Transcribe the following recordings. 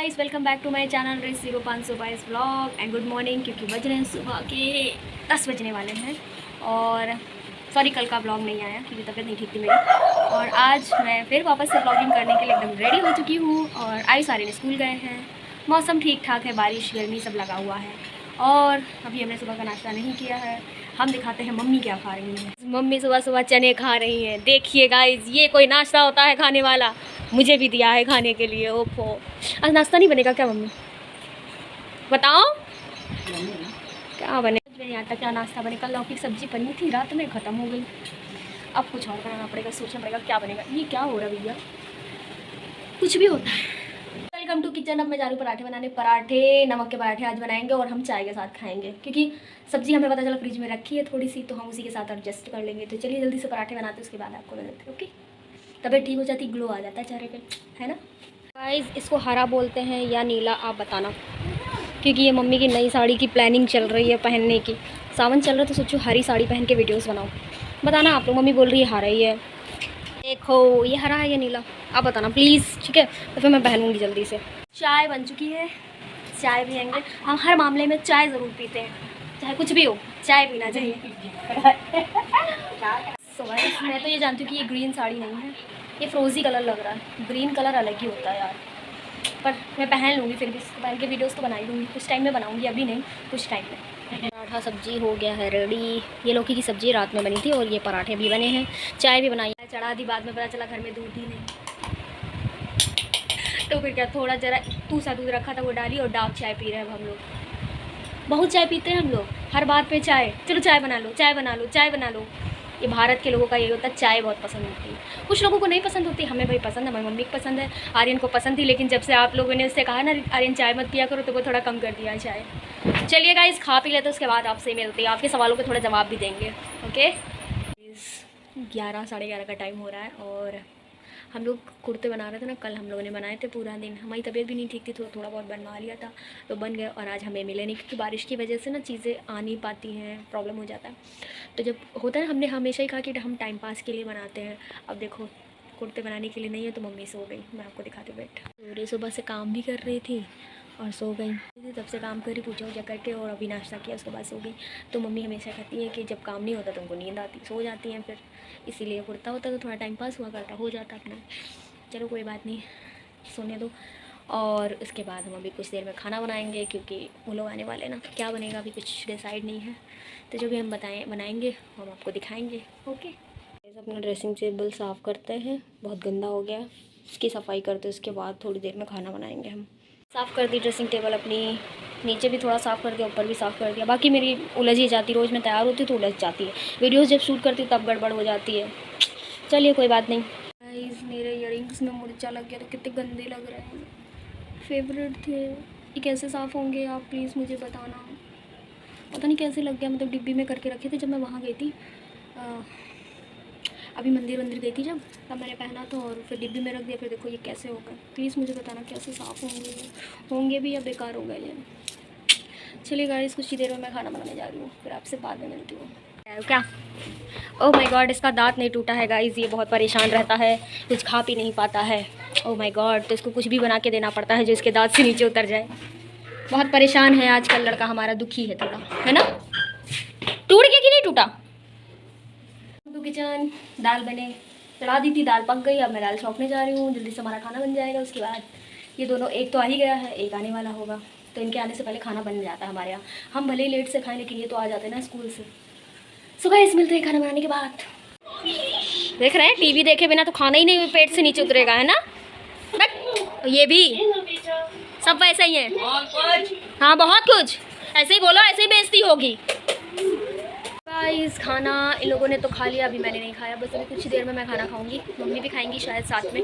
Guys, welcome back to my channel रेस 0522 vlog and good morning. क्योंकि बज रहे हैं सुबह के 10 बजने वाले हैं और सॉरी कल का व्लॉग नहीं आया क्योंकि तबीयत नहीं ठीक थी मेरी। और आज मैं फिर वापस से व्लॉगिंग करने के लिए एकदम रेडी हो चुकी हूँ। और आई सारे स्कूल गए हैं, मौसम ठीक ठाक है, बारिश गर्मी सब लगा हुआ है। और अभी हमने सुबह का नाश्ता नहीं किया है। हम दिखाते हैं मम्मी क्या खा रही हैं। मम्मी सुबह सुबह चने खा रही हैं। देखिए गाइस, ये कोई नाश्ता होता है खाने वाला? मुझे भी दिया है खाने के लिए। ओफो, आज नाश्ता नहीं बनेगा क्या मम्मी? बताओ क्या बने। मुझे नहीं आता क्या नाश्ता बने। कल लौकी की सब्जी बनी थी, रात में ख़त्म हो गई। अब कुछ और बनाना पड़ेगा, सोचना पड़ेगा क्या बनेगा। ये क्या हो रहा है भैया, कुछ भी होता है। Welcome to kitchen. अब मैं जा रही हूँ पराठे बनाने। पराठे, नमक के पराठे आज बनाएंगे और हम चाय के साथ खाएंगे क्योंकि सब्जी हमें पता चला फ्रिज में रखी है थोड़ी सी, तो हम उसी के साथ एडजस्ट कर लेंगे। तो चलिए जल्दी से पराठे बनाते हैं, उसके बाद आपको मिलते हैं। ओके, तबीयत ठीक हो जाती, ग्लो आ जाता है चेहरे पे, है ना गाइस। इसको हरा बोलते हैं या नीला, आप बताना। क्योंकि ये मम्मी की नई साड़ी की प्लानिंग चल रही है पहनने की। सावन चल रहा है तो सोचो हरी साड़ी पहन के वीडियोस बनाओ। बताना आप लोग। मम्मी बोल रही है हरा ही है। देखो ये हरा है या नीला, आप बताना प्लीज़, ठीक है? तो फिर मैं पहनूंगी जल्दी से। चाय बन चुकी है, चाय पियेंगे। हम हर मामले में चाय ज़रूर पीते हैं, चाहे कुछ भी हो, चाय पीना चाहिए। मैं तो ये जानती हूँ कि ये ग्रीन साड़ी नहीं है, ये फ्रोज़ी कलर लग रहा है। ग्रीन कलर अलग ही होता है यार, पर मैं पहन लूँगी फिर भी। पहन के वीडियोस तो बना ही लूँगी, कुछ टाइम में बनाऊँगी, अभी नहीं, कुछ टाइम में। पराठा सब्जी हो गया है रेडी। ये लौकी की सब्जी रात में बनी थी और ये पराठे भी बने हैं, चाय भी बनाई है। चढ़ा दी, बाद में पता चला घर में दूध ही नहीं, तो फिर क्या, थोड़ा जरा सा दूध रखा था वो डाली और डार्क चाय पी रहे हैं हम लोग। बहुत चाय पीते हैं हम लोग, हर बात पे चाय। चलो चाय बना लो, चाय बना लो, चाय बना लो। ये भारत के लोगों का ये होता है, चाय बहुत पसंद होती है। कुछ लोगों को नहीं पसंद होती, हमें भाई पसंद है। हमारी मम्मी को पसंद है, आर्यन को पसंद थी, लेकिन जब से आप लोगों ने उससे कहा ना आर्यन चाय मत पिया करो, तो वो थोड़ा कम कर दिया चाय। चलिए गाइस, खा पी लेते, उसके बाद आपसे मिलते हैं। आपके सवालों के थोड़ा जवाब भी देंगे। ओके, 11 साढ़े 11 का टाइम हो रहा है और हम लोग कुर्ते बना रहे थे ना, कल हम लोगों ने बनाए थे पूरा दिन। हमारी तबीयत भी नहीं ठीक थी, तो थोड़ा बहुत बनवा लिया था तो बन गए। और आज हमें मिले नहीं क्योंकि बारिश की वजह से ना चीज़ें आ नहीं पाती हैं, प्रॉब्लम हो जाता है। तो जब होता है, हमने हमेशा ही कहा कि हम टाइम पास के लिए बनाते हैं। अब देखो कुर्ते बनाने के लिए नहीं है तो मम्मी सो गई। मैं आपको दिखाती हूँ, बैठ। पूरे सुबह से काम भी कर रही थी और सो गई। तब से काम करी, पूछा उछा करके, और अभी नाश्ता किया, उसके बाद सो गई। तो मम्मी हमेशा कहती है कि जब काम नहीं होता तो उनको नींद आती, सो जाती हैं फिर। इसीलिए कुर्ता होता तो थोड़ा टाइम पास हुआ करता, हो जाता अपना। चलो कोई बात नहीं, सोने दो। और उसके बाद हम अभी कुछ देर में खाना बनाएंगे क्योंकि वो लोग आने वाले ना। क्या बनेगा अभी कुछ डिसाइड नहीं है, तो जो भी हम बनाएंगे हम आपको दिखाएंगे। ओके, अपना ड्रेसिंग टेबल साफ़ करते हैं, बहुत गंदा हो गया। उसकी सफाई करते हैं, उसके बाद थोड़ी देर में खाना बनाएंगे हम। साफ़ कर दी ड्रेसिंग टेबल अपनी, नीचे भी थोड़ा साफ़ कर दिया, ऊपर भी साफ़ कर दिया। बाकी मेरी उलझ ही जाती, रोज़ मैं तैयार होती हूँ तो उलझ जाती है। वीडियोस जब शूट करती हूँ तब गड़बड़ हो जाती है। चलिए कोई बात नहीं। गाइस, मेरे इयररिंग्स में मुर्चा लग गया तो कितने गंदे लग रहे हैं। फेवरेट थे ये, कैसे साफ़ होंगे आप प्लीज़ मुझे बताना। पता नहीं कैसे लग गया, मतलब डिब्बी में करके रखे थे जब मैं वहाँ गई थी। अभी मंदिर गई थी जब, तब मैंने पहना था और फिर डिब्बी में रख दिया। फिर देखो ये कैसे हो गए। प्लीज़ मुझे बताना कैसे साफ़ होंगे भी या बेकार हो गए ये। चलिए गाइस, कुछ ही देर में मैं खाना बनाने जा रही हूँ, फिर आपसे बाद में मिलती हूँ। क्या, ओह माय गॉड, इसका दांत नहीं टूटा है गाइस। ये बहुत परेशान रहता है, कुछ खा पी नहीं पाता है। ओह माय गॉड, तो इसको कुछ भी बना के देना पड़ता है जो इसके दांत से नीचे उतर जाए। बहुत परेशान है आजकल लड़का हमारा, दुखी है थोड़ा, है ना? टूट गया कि नहीं टूटा? तो किचन, दाल बने, चढ़ा दी थी, दाल पक गई। अब मैं दाल छौंकने जा रही हूँ, जल्दी से हमारा खाना बन जाएगा। उसके बाद ये दोनों, एक तो आ ही गया है, एक आने वाला होगा, तो इनके आने से पहले खाना बन जाता है हमारे यहाँ। हम भले ही लेट से खाएं, लेकिन ये तो आ जाते हैं ना स्कूल से। सुबह इस मिलते हैं खाना बनाने के बाद। देख रहे हैं, टीवी देखे बिना तो खाना ही नहीं पेट से नीचे उतरेगा, है ना? बट ये भी सब वैसे ही है। हाँ बहुत कुछ, ऐसे ही बोलो, ऐसे ही बेइज्जती होगी। गाइस, खाना इन लोगों ने तो खा लिया, अभी मैंने नहीं खाया। बस अभी कुछ देर में मैं खाना खाऊंगी, मम्मी भी खाएंगी शायद साथ में,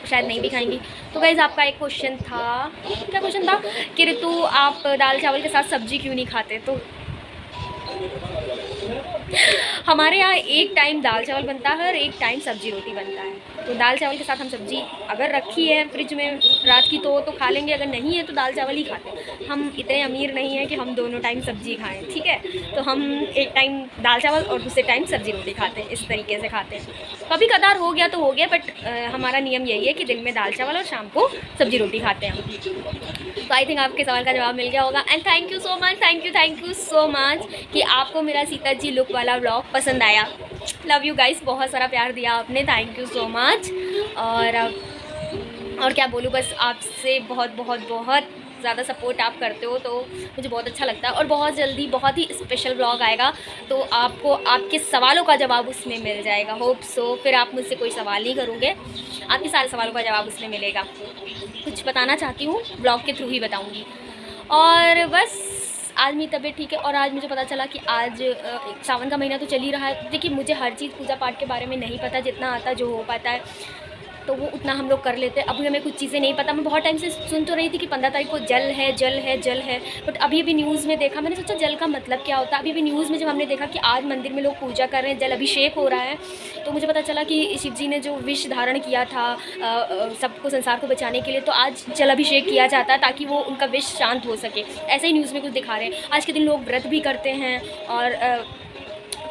शायद नहीं भी खाएंगी। तो गाइस, आपका एक क्वेश्चन था, क्या क्वेश्चन था कि ऋतु आप दाल चावल के साथ सब्जी क्यों नहीं खाते? तो हमारे यहाँ एक टाइम दाल चावल बनता है और एक टाइम सब्जी रोटी बनता है। तो दाल चावल के साथ हम सब्ज़ी अगर रखी है फ्रिज में रात की तो खा लेंगे, अगर नहीं है तो दाल चावल ही खाते हैं। हम इतने अमीर नहीं हैं कि हम दोनों टाइम सब्ज़ी खाएं, ठीक है। तो हम एक टाइम दाल चावल और दूसरे टाइम सब्ज़ी रोटी खाते हैं, इस तरीके से खाते हैं। कभी कदार हो गया तो हो गया, बट हमारा नियम यही है कि दिन में दाल चावल और शाम को सब्ज़ी रोटी खाते हैं हम। तो आई थिंक आपके सवाल का जवाब मिल गया होगा। And thank you so much, thank you so much कि आपको मेरा सीता जी लुक वाला व्लॉग पसंद आया। लव यू गाइस, बहुत सारा प्यार दिया आपने, थैंक यू सो मच। और क्या बोलूँ, बस आपसे बहुत बहुत बहुत ज़्यादा सपोर्ट आप करते हो तो मुझे बहुत अच्छा लगता है। और बहुत जल्दी बहुत ही स्पेशल व्लॉग आएगा, तो आपको आपके सवालों का जवाब उसमें मिल जाएगा, होप सो। फिर आप मुझसे कोई सवाल नहीं करोगे, आपके सारे सवालों का जवाब उसमें मिलेगा। कुछ बताना चाहती हूँ ब्लॉग के थ्रू ही बताऊँगी। और बस आज मेरी तबीयत ठीक है, और आज मुझे पता चला कि आज सावन का महीना तो चल ही रहा है। देखिए, मुझे हर चीज़ पूजा पाठ के बारे में नहीं पता, जितना आता जो हो पाता है तो वो उतना हम लोग कर लेते हैं। अभी हमें कुछ चीज़ें नहीं पता। मैं बहुत टाइम से सुन तो रही थी कि 15 तारीख को जल है, बट अभी भी न्यूज़ में देखा, मैंने सोचा जल का मतलब क्या होता है। अभी भी न्यूज़ में जब हमने देखा कि आज मंदिर में लोग पूजा कर रहे हैं, जल अभिषेक हो रहा है, तो मुझे पता चला कि शिव जी ने जो विष धारण किया था सबको, संसार को बचाने के लिए, तो आज जल अभिषेक किया जाता है ताकि वो उनका विष शांत हो सके। ऐसे ही न्यूज़ में कुछ दिखा रहे हैं। आज के दिन लोग व्रत भी करते हैं और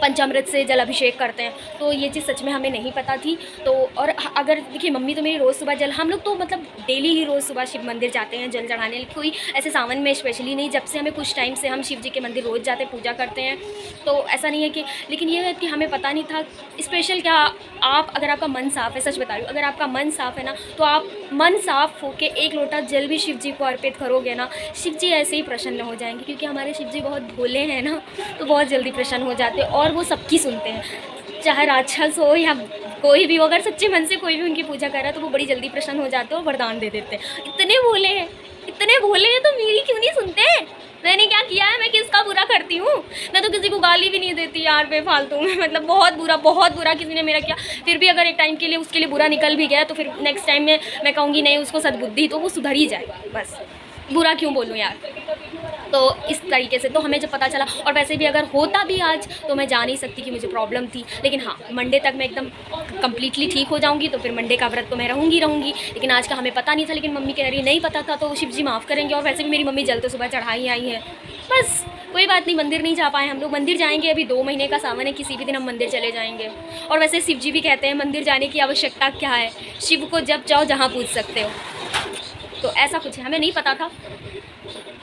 पंचामृत से जल अभिषेक करते हैं, तो ये चीज़ सच में हमें नहीं पता थी। तो और अगर देखिए, मम्मी तो मेरी रोज़ सुबह जल, हम लोग तो मतलब डेली ही रोज़ सुबह शिव मंदिर जाते हैं जल चढ़ाने। कोई ऐसे सावन में स्पेशली नहीं, जब से हमें कुछ टाइम से हम शिव जी के मंदिर रोज़ जाते पूजा करते हैं, तो ऐसा नहीं है कि। लेकिन ये है कि हमें पता नहीं था स्पेशल क्या। आप अगर आपका मन साफ़ है, सच बता रही हूँ, अगर आपका मन साफ़ है ना, तो आप मन साफ़ होकर एक लोटा जल भी शिव जी को अर्पित करोगे ना, शिव जी ऐसे ही प्रसन्न हो जाएंगे। क्योंकि हमारे शिव जी बहुत भोले हैं ना, तो बहुत जल्दी प्रसन्न हो जाते हैं, और वो सबकी सुनते हैं, चाहे राक्षस हो या कोई भी हो। अगर सच्चे मन से कोई भी उनकी पूजा कर रहा है तो वो बड़ी जल्दी प्रसन्न हो जाते हैं और वरदान दे देते हैं। इतने भोले हैं तो मेरी क्यों नहीं सुनते हैं? मैंने क्या किया है? मैं किसका बुरा करती हूँ? मैं तो किसी को गाली भी नहीं देती यार बेफालतू में, मतलब बहुत बुरा किसी ने मेरा किया। फिर भी अगर एक टाइम के लिए उसके लिए बुरा निकल भी गया तो फिर नेक्स्ट टाइम में मैं कहूँगी नहीं, उसको सद्बुद्धि, तो वो सुधर ही जाएगा। बस बुरा क्यों बोलूँ यार। तो इस तरीके से तो हमें जब पता चला, और वैसे भी अगर होता भी आज तो मैं जा नहीं सकती कि मुझे प्रॉब्लम थी। लेकिन हाँ, मंडे तक मैं एकदम कम्प्लीटली ठीक हो जाऊँगी, तो फिर मंडे का व्रत तो मैं रहूँगी। लेकिन आज का हमें पता नहीं था, लेकिन मम्मी कह रही नहीं पता था, तो शिव जी माफ़ करेंगे। और वैसे भी मेरी मम्मी जल तो सुबह चढ़ाई आई है, बस कोई बात नहीं। मंदिर नहीं जा पाए हम लोग, मंदिर जाएंगे। अभी 2 महीने का सावन है, किसी भी दिन हम मंदिर चले जाएंगे। और वैसे शिव जी भी कहते हैं मंदिर जाने की आवश्यकता क्या है, शिव को जब चाहो जहाँ पूज सकते हो। तो ऐसा कुछ है, हमें नहीं पता था।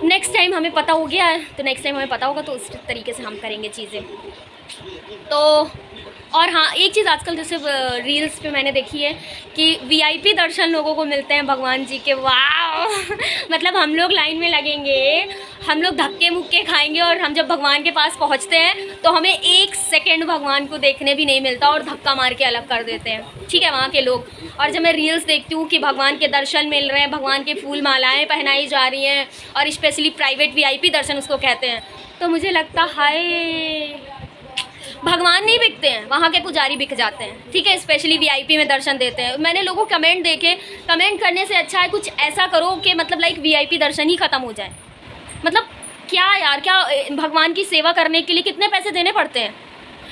नेक्स्ट टाइम हमें पता हो गया है, तो नेक्स्ट टाइम हमें पता होगा तो उस तरीके से हम करेंगे चीज़ें। तो और हाँ, एक चीज़ आजकल जैसे रील्स पे मैंने देखी है कि वीआईपी दर्शन लोगों को मिलते हैं भगवान जी के। वाह मतलब हम लोग लाइन में लगेंगे, हम लोग धक्के मुक्के खाएंगे, और हम जब भगवान के पास पहुंचते हैं तो हमें 1 सेकंड भगवान को देखने भी नहीं मिलता और धक्का मार के अलग कर देते हैं, ठीक है, वहाँ के लोग। और जब मैं रील्स देखती हूँ कि भगवान के दर्शन मिल रहे हैं, भगवान के फूल मालाएँ पहनाई जा रही हैं, और स्पेशली प्राइवेट वीआईपी दर्शन उसको कहते हैं, तो मुझे लगता हाय भगवान नहीं बिकते हैं, वहाँ के पुजारी बिक जाते हैं, ठीक है। स्पेशली वीआईपी में दर्शन देते हैं। मैंने लोगों कमेंट देखे, कमेंट करने से अच्छा है कुछ ऐसा करो कि मतलब लाइक वीआईपी दर्शन ही ख़त्म हो जाए। मतलब क्या यार, क्या भगवान की सेवा करने के लिए कितने पैसे देने पड़ते हैं?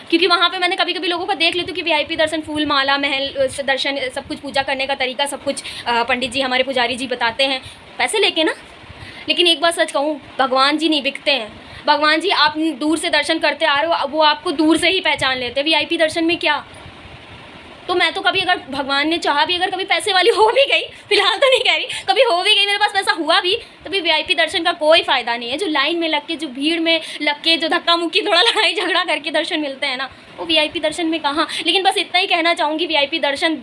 क्योंकि वहाँ पे मैंने कभी कभी लोगों को देख लेती हूँ कि वीआईपी दर्शन, फूल माला, महल दर्शन, सब कुछ पूजा करने का तरीका सब कुछ पंडित जी, हमारे पुजारी जी बताते हैं पैसे लेके ना। लेकिन एक बात सच कहूँ, भगवान जी नहीं बिकते हैं। भगवान जी आप दूर से दर्शन करते आ रहे हो, वो आपको दूर से ही पहचान लेते हैं। वीआईपी दर्शन में क्या? तो मैं तो कभी अगर भगवान ने चाहा भी, अगर कभी पैसे वाली हो भी गई, फिलहाल तो नहीं कह रही, कभी हो भी गई, मेरे पास पैसा हुआ भी, तभी वीआईपी दर्शन का कोई फ़ायदा नहीं है। जो लाइन में लग के, जो भीड़ में लग के, जो धक्का मुक्की थोड़ा लड़ाई झगड़ा करके दर्शन मिलते हैं ना, वो वीआईपी दर्शन में कहाँ। लेकिन बस इतना ही कहना चाहूँगी, वीआईपी दर्शन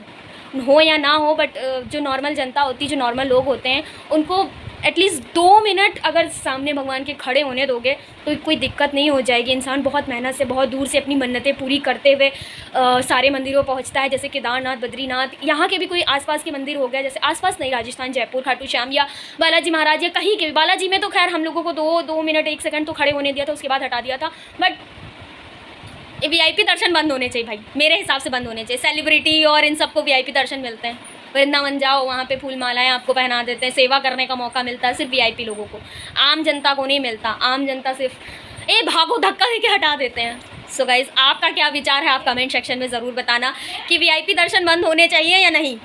हो या ना हो, बट जो नॉर्मल जनता होती है, जो नॉर्मल लोग होते हैं, उनको एटलीस्ट 2 मिनट अगर सामने भगवान के खड़े होने दोगे तो कोई दिक्कत नहीं हो जाएगी। इंसान बहुत मेहनत से, बहुत दूर से अपनी मन्नतें पूरी करते हुए सारे मंदिरों पहुंचता है, जैसे केदारनाथ, बद्रीनाथ, यहाँ के भी कोई आसपास के मंदिर हो गया, जैसे आसपास नहीं, राजस्थान, जयपुर, खाटू श्याम या बालाजी महाराज, या कहीं के भी। बालाजी में तो खैर हम लोगों को 2 मिनट 1 सेकंड तो खड़े होने दिया था, उसके बाद हटा दिया था। बट वीआईपी दर्शन बंद होने चाहिए भाई, मेरे हिसाब से बंद होने चाहिए। सेलिब्रिटी और इन सबको वीआईपी दर्शन मिलते हैं, वृंदावन जाओ, वहाँ पे फूल मालाएं आपको पहना देते हैं, सेवा करने का मौका मिलता है, सिर्फ वीआईपी लोगों को, आम जनता को नहीं मिलता। आम जनता सिर्फ ए भागो, धक्का देके हटा देते हैं। सो गाइज, आपका क्या विचार है आप कमेंट सेक्शन में ज़रूर बताना कि वीआईपी दर्शन बंद होने चाहिए या नहीं।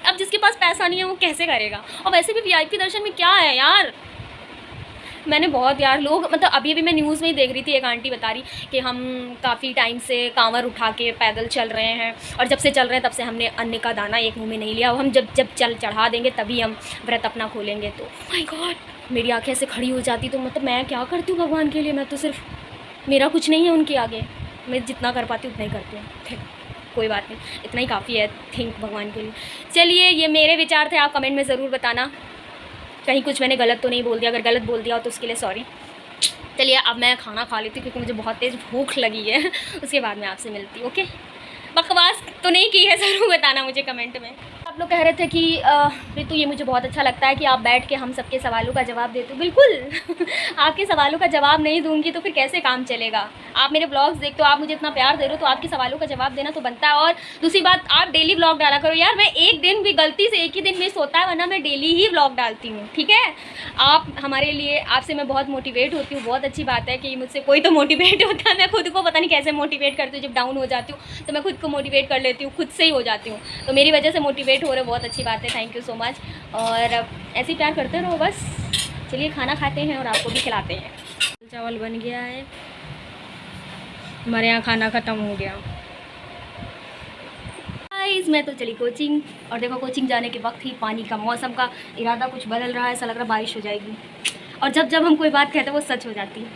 अब जिसके पास पैसा नहीं है वो कैसे करेगा, और वैसे भी वीआईपी दर्शन में क्या है यार। मैंने बहुत यार लोग, मतलब अभी मैं न्यूज़ में ही देख रही थी, एक आंटी बता रही कि हम काफ़ी टाइम से कांवर उठा के पैदल चल रहे हैं, और जब से चल रहे हैं तब से हमने अन्न का दाना एक मुंह में नहीं लिया, हम जब चढ़ा देंगे तभी हम व्रत अपना खोलेंगे। तो माय गॉड, मेरी आंखें ऐसे खड़ी हो जाती। तो मतलब मैं क्या करती हूँ भगवान के लिए, मैं तो सिर्फ, मेरा कुछ नहीं है उनके आगे, मैं जितना कर पाती हूँ उतना ही करती हूँ। कोई बात नहीं, इतना ही काफ़ी है थिंक भगवान के लिए। चलिए, ये मेरे विचार थे, आप कमेंट में ज़रूर बताना कहीं कुछ मैंने गलत तो नहीं बोल दिया। अगर गलत बोल दिया हो तो उसके लिए सॉरी। चलिए, अब मैं खाना खा लेती हूँ क्योंकि मुझे बहुत तेज़ भूख लगी है। उसके बाद मैं आपसे मिलती हूँ। ओके, बकवास तो नहीं की है, ज़रूर बताना मुझे कमेंट में। आप लोग कह रहे थे कि ऋतु ये मुझे बहुत अच्छा लगता है कि आप बैठ के हम सबके सवालों का जवाब देते हो। बिल्कुल आपके सवालों का जवाब नहीं दूंगी तो फिर कैसे काम चलेगा। आप मेरे ब्लॉग्स देखते हो, आप मुझे इतना प्यार दे रहे हो, तो आपके सवालों का जवाब देना तो बनता है। और दूसरी बात, आप डेली ब्लॉग डाला करो यार। मैं एक दिन भी गलती से, एक ही दिन मिस होता है, वरना मैं डेली ही ब्लॉग डालती हूँ, ठीक है। आप हमारे लिए, आपसे मैं बहुत मोटिवेट होती हूँ। बहुत अच्छी बात है कि मुझसे कोई तो मोटिवेट होता है। मैं खुद को पता नहीं कैसे मोटिवेट करती हूँ, जब डाउन हो जाती हूँ तो मैं खुद को मोटिवेट कर लेती हूँ, खुद से ही हो जाती हूँ। तो मेरी वजह से मोटिवेट हो रहे, बहुत अच्छी बात है, थैंक यू सो मच। और ऐसे ही प्यार करते रहो बस। चलिए, खाना खाते हैं और आपको भी खिलाते हैं। चावल बन गया है, हमारे यहाँ खाना ख़त्म हो गया। गाइस, मैं तो चली कोचिंग, और देखो कोचिंग जाने के वक्त ही पानी का, मौसम का इरादा कुछ बदल रहा है, ऐसा लग रहा है बारिश हो जाएगी। और जब जब हम कोई बात कहते हैं वो सच हो जाती है।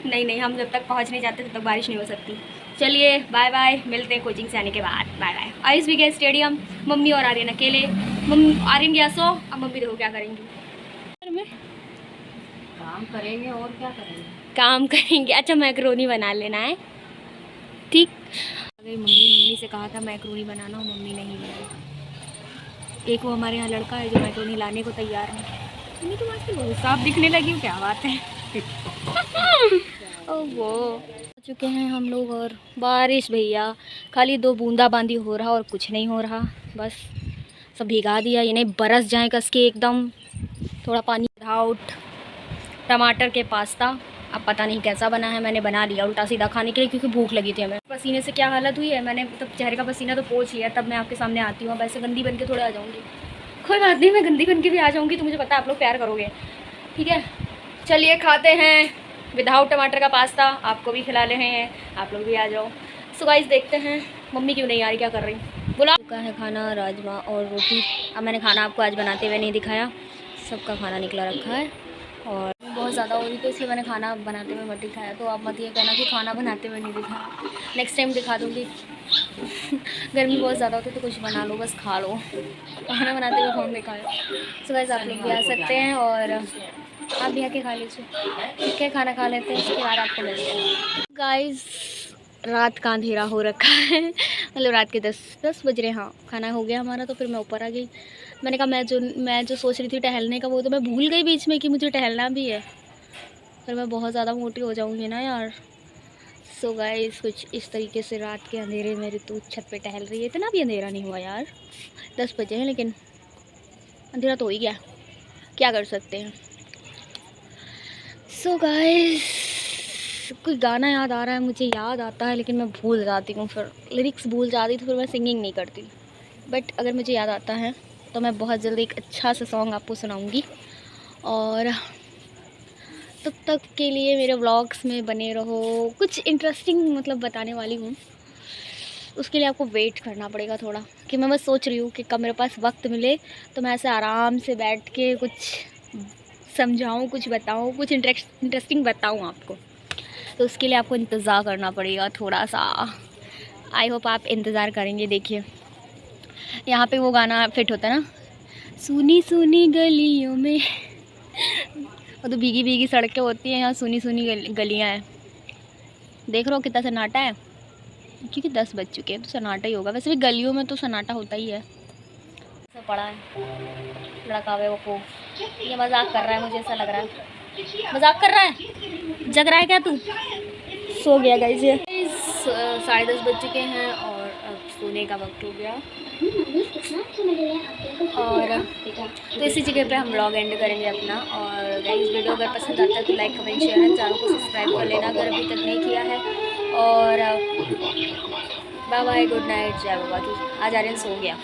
नहीं, हम जब तक पहुँच नहीं जाते तब तक बारिश नहीं हो सकती। चलिए, बाय बाय, मिलते हैं कोचिंग से आने के बाद। Bye bye. आइस भी गए स्टेडियम, मम्मी और आर्यन अकेले। मम्मी, आर्यन गया सो, अब मम्मी देखो क्या करेंगी। काम करेंगे और क्या करेंगे, काम करेंगे। अच्छा, मैक्रोनी बना लेना है, ठीक। अगर मम्मी से कहा था मैक्रोनी बनाना, और मम्मी नहीं बनाई। एक वो हमारे यहाँ लड़का है जो मैक्रोनी लाने को तैयार है। मम्मी तो आज बहुत साफ दिखने लगी, क्या बात है। ओ वो चुके हैं हम लोग, और बारिश भैया खाली 2 बूंदाबांदी हो रहा और कुछ नहीं हो रहा। बस सब भिगा दिया, ये नहीं बरस जाए कस के एकदम। थोड़ा पानी आउट। टमाटर के पास्ता, अब पता नहीं कैसा बना है, मैंने बना लिया उल्टा सीधा खाने के लिए क्योंकि भूख लगी थी हमें। पसीने से क्या हालत हुई है, मैंने तो चेहरे का पसीना तो पोंछ लिया, तब मैं आपके सामने आती हूँ। वैसे गंदी बन के थोड़ा आ जाऊँगी, कोई बात नहीं, मैं गंदी बन के भी आ जाऊँगी तो मुझे पता है आप लोग प्यार करोगे, ठीक है। चलिए, खाते हैं विदाउट टमाटर का पास्ता, आपको भी खिला रहे हैं, आप लोग भी आ जाओ। सो गाइस, देखते हैं मम्मी क्यों नहीं आ रही, क्या कर रही। बुला चुका है खाना, राजमा और रोटी। अब मैंने खाना आपको आज बनाते हुए नहीं दिखाया, सबका खाना निकला रखा है, और बहुत ज़्यादा हो रही तो इसलिए मैंने खाना बनाते हुए मत दिखाया। तो आप मत ये कहना कि खाना बनाते हुए नहीं दिखाया, नेक्स्ट टाइम दिखा दूँगी। गर्मी बहुत ज़्यादा होती है तो कुछ बना लो, बस खा लो, खाना बनाते हुए कौन दिखाया। सो गाइस, आप लोग भी आ सकते हैं और आप भी आके खा लीजिए, ठीक है। खाना खा लेते हैं, उसके बाद आपको मिलते हैं। गाइस, रात का अंधेरा हो रखा है, मतलब रात के 10 बज रहे हैं। हाँ, खाना हो गया हमारा, तो फिर मैं ऊपर आ गई। मैंने कहा मैं जो सोच रही थी टहलने का, वो तो मैं भूल गई बीच में कि मुझे टहलना भी है, फिर मैं बहुत ज़्यादा मोटी हो जाऊँगी ना यार। सो गाइस, कुछ इस तरीके से रात के अंधेरे में ऋतु छत पे टहल रही है। इतना भी अंधेरा नहीं हुआ यार, 10 बजे हैं, लेकिन अंधेरा तो हो ही गया, क्या कर सकते हैं। सो गाइस, कोई गाना याद आ रहा है, मुझे याद आता है लेकिन मैं भूल जाती हूँ, फिर लिरिक्स भूल जाती तो फिर मैं सिंगिंग नहीं करती। बट अगर मुझे याद आता है तो मैं बहुत जल्दी एक अच्छा सा सॉन्ग आपको सुनाऊंगी, और तब तक के लिए मेरे व्लॉग्स में बने रहो। कुछ इंटरेस्टिंग मतलब बताने वाली हूँ, उसके लिए आपको वेट करना पड़ेगा थोड़ा, कि मैं बस सोच रही हूँ कि कब मेरे पास वक्त मिले तो मैं ऐसे आराम से बैठ के कुछ समझाऊँ, कुछ बताऊँ, कुछ इंटरेस्टिंग बताऊँ आपको। तो उसके लिए आपको इंतज़ार करना पड़ेगा थोड़ा सा। आई होप आप इंतज़ार करेंगे। देखिए, यहाँ पे वो गाना फिट होता है ना, सुनी सुनी गलियों में, वो तो भीगी भीगी सड़कें होती हैं, यहाँ सुनी सुनी गलियाँ हैं। देख रहे हो कितना सन्नाटा है, क्योंकि 10 बज चुके हैं तो सन्नाटा ही होगा। वैसे भी गलियों में तो सन्नाटा होता ही है। सब पड़ा है लड़का वे वो, ये मजाक कर रहा है, मुझे ऐसा लग रहा है मजाक कर रहा है। जग रहा है क्या तू? सो गया गाइस। ये 10:30 बज चुके हैं और अब सोने का वक्त हो गया। और तो इसी जगह पे हम व्लॉग एंड करेंगे अपना। और गाइस वीडियो अगर पसंद आता है तो like comment share and channel को सब्सक्राइब कर लेना अगर अभी तक नहीं किया है। और बाय बाय, गुड नाइट, जय बाबा की। आज आर्यन सो गया।